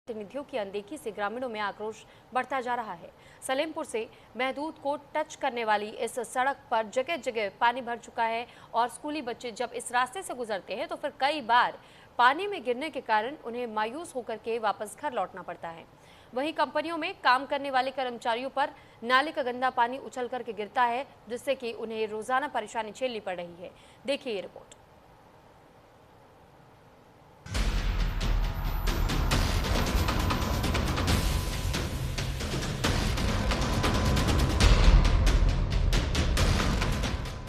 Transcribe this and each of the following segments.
प्रतिनिधियों की अनदेखी से ग्रामीणों में आक्रोश बढ़ता जा रहा है। सलेमपुर से महदूद को टच करने वाली इस सड़क पर जगह जगह पानी भर चुका है और स्कूली बच्चे जब इस रास्ते से गुजरते हैं तो फिर कई बार पानी में गिरने के कारण उन्हें मायूस होकर के वापस घर लौटना पड़ता है। वहीं कंपनियों में काम करने वाले कर्मचारियों पर नाले का गंदा पानी उछल करके गिरता है, जिससे कि उन्हें रोजाना परेशानी झेलनी पड़ रही है। देखिए ये रिपोर्ट।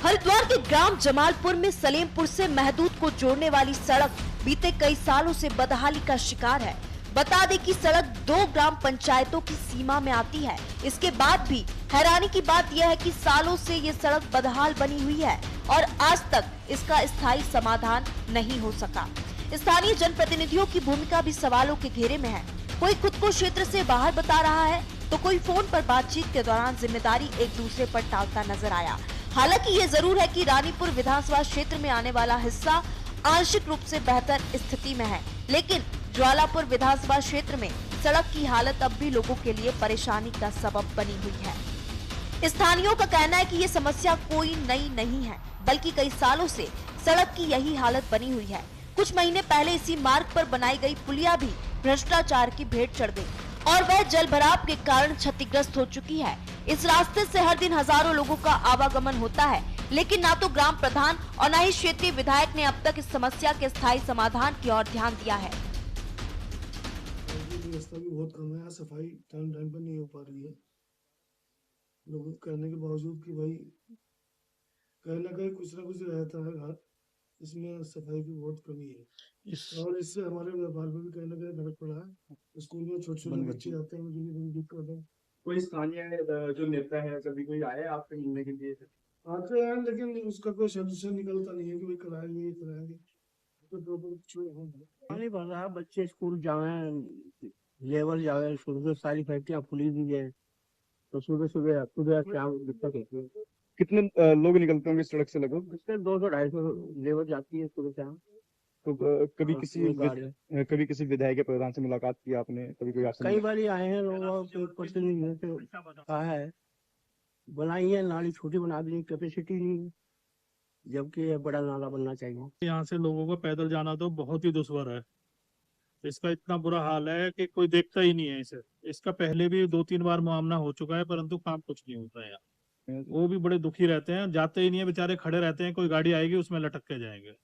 हरिद्वार के ग्राम जमालपुर में सलेमपुर से महदूद को जोड़ने वाली सड़क बीते कई सालों से बदहाली का शिकार है। बता दें कि सड़क 2 ग्राम पंचायतों की सीमा में आती है। इसके बाद भी हैरानी की बात यह है कि सालों से ये सड़क बदहाल बनी हुई है और आज तक इसका स्थायी समाधान नहीं हो सका। स्थानीय जनप्रतिनिधियों की भूमिका भी सवालों के घेरे में है। कोई खुद को क्षेत्र से बाहर बता रहा है तो कोई फोन पर बातचीत के दौरान जिम्मेदारी एक दूसरे पर टालता नजर आया। हालांकि ये जरूर है कि रानीपुर विधानसभा क्षेत्र में आने वाला हिस्सा आंशिक रूप से बेहतर स्थिति में है, लेकिन ज्वालापुर विधानसभा क्षेत्र में सड़क की हालत अब भी लोगों के लिए परेशानी का सबब बनी हुई है। स्थानीयों का कहना है कि ये समस्या कोई नई नहीं है, बल्कि कई सालों से सड़क की यही हालत बनी हुई है। कुछ महीने पहले इसी मार्ग पर बनाई गई पुलिया भी भ्रष्टाचार की भेंट चढ़ गई और वह जल भराव के कारण क्षतिग्रस्त हो चुकी है। इस रास्ते से हर दिन हजारों लोगों का आवागमन होता है, लेकिन ना तो ग्राम प्रधान और न ही क्षेत्रीय विधायक ने अब तक इस समस्या के स्थायी समाधान की ओर ध्यान दिया है। व्यवस्था भी बहुत कम है, सफाई टाइम पर नहीं हो पा रही है। लोगों कहने के बावजूद कि भाई कहीं ना कहीं कुछ ना कुछ रहता है घर, इसमें सफाई की बहुत कमी है और इससे हमारे व्यापार में भी कहीं ना कहीं फर्क पड़ा है। स्कूल में छोटे छोटे बच्चे आते हैं, उनकी भी दिक्कत है। कोई स्थानीय जो नेता है कभी कोई आया आपसे मिलने के लिए? आते हैं लेकिन उसका कोई सोल्यूशन निकलता नहीं है कि भाई कराएंगे तो पानी भर रहा है, बच्चे स्कूल जाए, लेबर जाए, सुबह सारी फैक्ट्रियाँ खुली हुई है, तो सुबह सुबह शाम दिक्कत होती है। कितने लोग निकलते होंगे सड़क से लगभग? इससे 200-250 लेबर जाती है सुबह शाम। तो कभी किसी विधायक के प्रधान से मुलाकात की आपने? कभी कोई आपसे कई बार आए हैं लोग, प्रतिनिधियों से कहा है, बनाई है नाली छोटी बना दी, कैपेसिटी नहीं, जबकि बड़ा नाला बनना चाहिए। यहाँ से लोगों को पैदल जाना तो बहुत ही दुश्वार है। इसका इतना बुरा हाल है कि कोई देखता ही नहीं है इसे। इसका पहले भी 2-3 बार मुआवना हो चुका है, परंतु काम कुछ नहीं होता है यहाँ। वो भी बड़े दुखी रहते हैं, जाते ही नहीं है बेचारे, खड़े रहते हैं, कोई गाड़ी आएगी उसमें लटक के जाएंगे।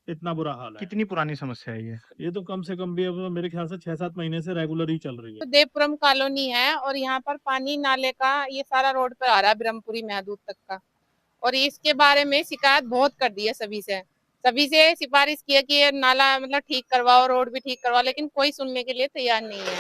इतना बुरा हाल है। कितनी पुरानी समस्या है ये तो कम से कम भी अब मेरे ख्याल से 6-7 महीने से रेगुलर ही चल रही है। तो देवपुरम कॉलोनी है और यहाँ पर पानी नाले का ये सारा रोड पर आ रहा है, ब्रह्मपुरी महदूद तक का, और इसके बारे में शिकायत बहुत कर दी है सभी से सिफारिश की है कि ये नाला मतलब ठीक करवाओ, रोड भी ठीक करवाओ, लेकिन कोई सुनने के लिए तैयार नहीं है।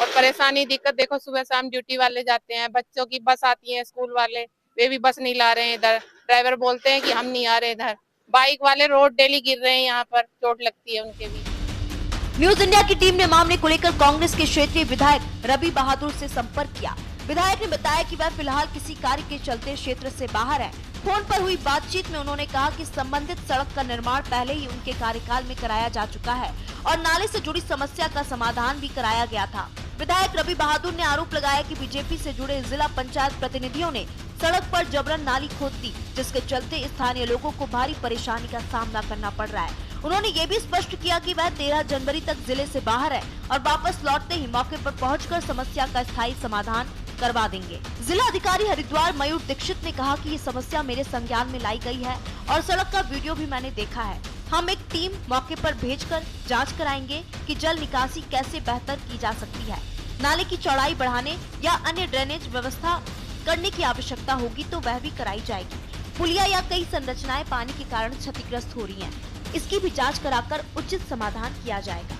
और परेशानी दिक्कत देखो, सुबह शाम ड्यूटी वाले जाते हैं, बच्चों की बस आती है, स्कूल वाले वे भी बस नहीं ला रहे हैं इधर, ड्राइवर बोलते हैं कि हम नहीं आ रहे इधर, बाइक वाले रोड डेली गिर रहे हैं, यहाँ पर चोट लगती है उनके भी। न्यूज इंडिया की टीम ने मामले को लेकर कांग्रेस के क्षेत्रीय विधायक रवि बहादुर से संपर्क किया। विधायक ने बताया कि वह फिलहाल किसी कार्य के चलते क्षेत्र से बाहर है। फोन पर हुई बातचीत में उन्होंने कहा कि संबंधित सड़क का निर्माण पहले ही उनके कार्यकाल में कराया जा चुका है और नाले से जुड़ी समस्या का समाधान भी कराया गया था। विधायक रवि बहादुर ने आरोप लगाया कि बीजेपी से जुड़े जिला पंचायत प्रतिनिधियों ने सड़क पर जबरन नाली खोद दी, जिसके चलते स्थानीय लोगों को भारी परेशानी का सामना करना पड़ रहा है। उन्होंने ये भी स्पष्ट किया कि वह 13 जनवरी तक जिले से बाहर है और वापस लौटते ही मौके पर पहुंचकर समस्या का स्थायी समाधान करवा देंगे। जिला अधिकारी हरिद्वार मयूर दीक्षित ने कहा कि ये समस्या मेरे संज्ञान में लाई गई है और सड़क का वीडियो भी मैंने देखा है। हम एक टीम मौके पर भेजकर जांच कराएंगे कि जल निकासी कैसे बेहतर की जा सकती है। नाले की चौड़ाई बढ़ाने या अन्य ड्रेनेज व्यवस्था करने की आवश्यकता होगी तो वह भी कराई जाएगी। पुलिया या कई संरचनाएं पानी के कारण क्षतिग्रस्त हो रही हैं, इसकी भी जांच कराकर उचित समाधान किया जाएगा।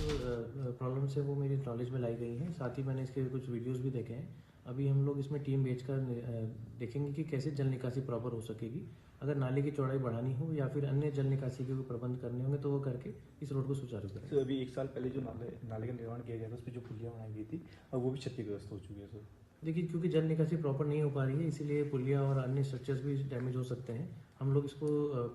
प्रॉब्लम्स है वो मेरी नॉलेज में लाई गई हैं, साथ ही मैंने इसके कुछ वीडियोस भी देखे हैं। अभी हम लोग इसमें टीम भेजकर देखेंगे कि कैसे जल निकासी प्रॉपर हो सकेगी। अगर नाले की चौड़ाई बढ़ानी हो या फिर अन्य जल निकासी के भी प्रबंध करने होंगे तो वो करके इस रोड को सुचारू करें। तो अभी 1 साल पहले जो नाले का निर्माण किया गया था, उसमें जो पुलिया बनाई गई थी, अब वो भी क्षतिग्रस्त हो चुकी है सर। देखिए, क्योंकि जल निकासी प्रॉपर नहीं हो पा रही है, इसीलिए पुलिया और अन्य स्ट्रक्चर्स भी डैमेज हो सकते हैं। हम लोग इसको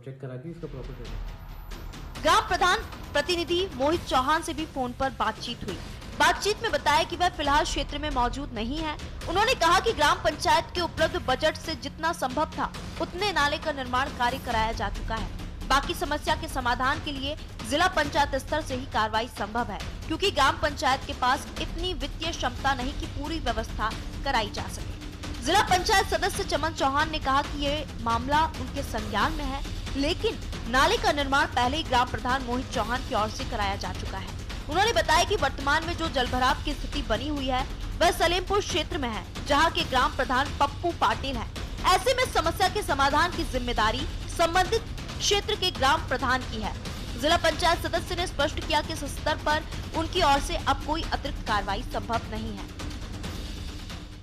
चेक करा के इसका प्रॉपर करेंगे। ग्राम प्रधान प्रतिनिधि मोहित चौहान से भी फोन पर बातचीत हुई। बातचीत में बताया कि वह फिलहाल क्षेत्र में मौजूद नहीं है। उन्होंने कहा कि ग्राम पंचायत के उपलब्ध बजट से जितना संभव था उतने नाले का निर्माण कार्य कराया जा चुका है। बाकी समस्या के समाधान के लिए जिला पंचायत स्तर से ही कार्रवाई संभव है, क्योंकि ग्राम पंचायत के पास इतनी वित्तीय क्षमता नहीं कि पूरी व्यवस्था कराई जा सके। जिला पंचायत सदस्य चमन चौहान ने कहा कि ये मामला उनके संज्ञान में है, लेकिन नाले का निर्माण पहले ही ग्राम प्रधान मोहित चौहान की ओर से कराया जा चुका है। उन्होंने बताया कि वर्तमान में जो जलभराव की स्थिति बनी हुई है वह सलेमपुर क्षेत्र में है, जहां के ग्राम प्रधान पप्पू पाटिल हैं। ऐसे में समस्या के समाधान की जिम्मेदारी संबंधित क्षेत्र के ग्राम प्रधान की है। जिला पंचायत सदस्य ने स्पष्ट किया कि इस स्तर पर उनकी ओर से अब कोई अतिरिक्त कार्रवाई संभव नहीं है।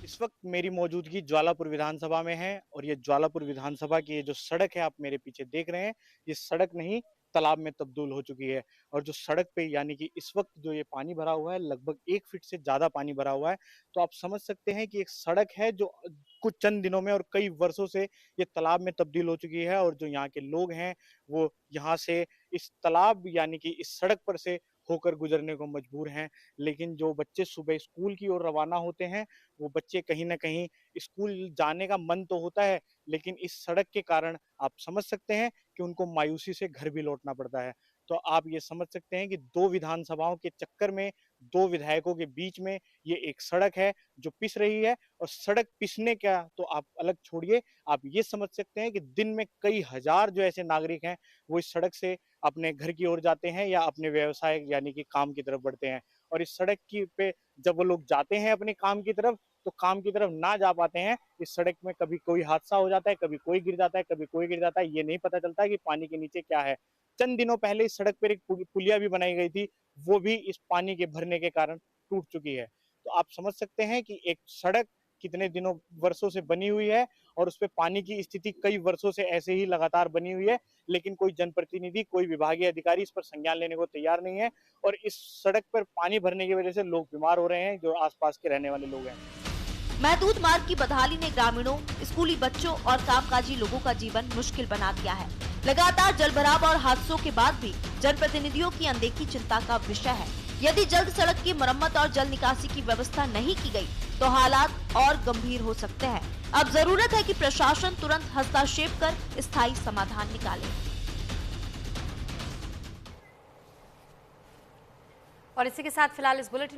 इस वक्त मेरी मौजूदगी ज्वालापुर विधानसभा में है और ये ज्वालापुर विधानसभा की ये जो सड़क है आप मेरे पीछे देख रहे हैं, ये सड़क नहीं तालाब में तब्दील हो चुकी है। और जो सड़क पे यानी कि इस वक्त जो ये पानी भरा हुआ है, लगभग 1 फीट से ज्यादा पानी भरा हुआ है। तो आप समझ सकते हैं कि एक सड़क है जो कुछ चंद दिनों में और कई वर्षों से ये तालाब में तब्दील हो चुकी है। और जो यहाँ के लोग हैं वो यहाँ से इस तालाब यानी कि इस सड़क पर से होकर गुजरने को मजबूर हैं। लेकिन जो बच्चे सुबह स्कूल की ओर रवाना होते हैं, वो बच्चे कहीं ना कहीं स्कूल जाने का मन तो होता है, लेकिन इस सड़क के कारण आप समझ सकते हैं कि उनको मायूसी से घर भी लौटना पड़ता है। तो आप ये समझ सकते हैं कि 2 विधानसभाओं के चक्कर में 2 विधायकों के बीच में ये एक सड़क है जो पिस रही है। और सड़क पिसने का तो आप अलग छोड़िए, आप ये समझ सकते हैं कि दिन में कई हजार जो ऐसे नागरिक हैं वो इस सड़क से अपने घर की ओर जाते हैं या अपने व्यवसाय यानी कि काम की तरफ बढ़ते हैं। और इस सड़क की पे जब वो लोग जाते हैं अपने काम की तरफ, तो काम की तरफ ना जा पाते हैं। इस सड़क में कभी कोई हादसा हो जाता है, कभी कोई गिर जाता है, कभी कोई गिर जाता है, ये नहीं पता चलता है कि पानी के नीचे क्या है। चंद दिनों पहले इस सड़क पर एक पुलिया भी बनाई गई थी, वो भी इस पानी के भरने के कारण टूट चुकी है। तो आप समझ सकते हैं कि एक सड़क कितने दिनों वर्षों से बनी हुई है और उस पे पानी की स्थिति कई वर्षों से ऐसे ही लगातार बनी हुई है, लेकिन कोई जनप्रतिनिधि, कोई विभागीय अधिकारी इस पर संज्ञान लेने को तैयार नहीं है। और इस सड़क पर पानी भरने की वजह से लोग बीमार हो रहे हैं, जो आसपास के रहने वाले लोग हैं। महदूद मार्ग की बदहाली ने ग्रामीणों, स्कूली बच्चों और कामकाजी लोगों का जीवन मुश्किल बना दिया है। लगातार जलभराव और हादसों के बाद भी जनप्रतिनिधियों की अनदेखी चिंता का विषय है। यदि जल्द सड़क की मरम्मत और जल निकासी की व्यवस्था नहीं की गई, तो हालात और गंभीर हो सकते हैं। अब जरूरत है कि प्रशासन तुरंत हस्तक्षेप कर स्थायी समाधान निकाले। और इसी के साथ फिलहाल इस बुलेटिन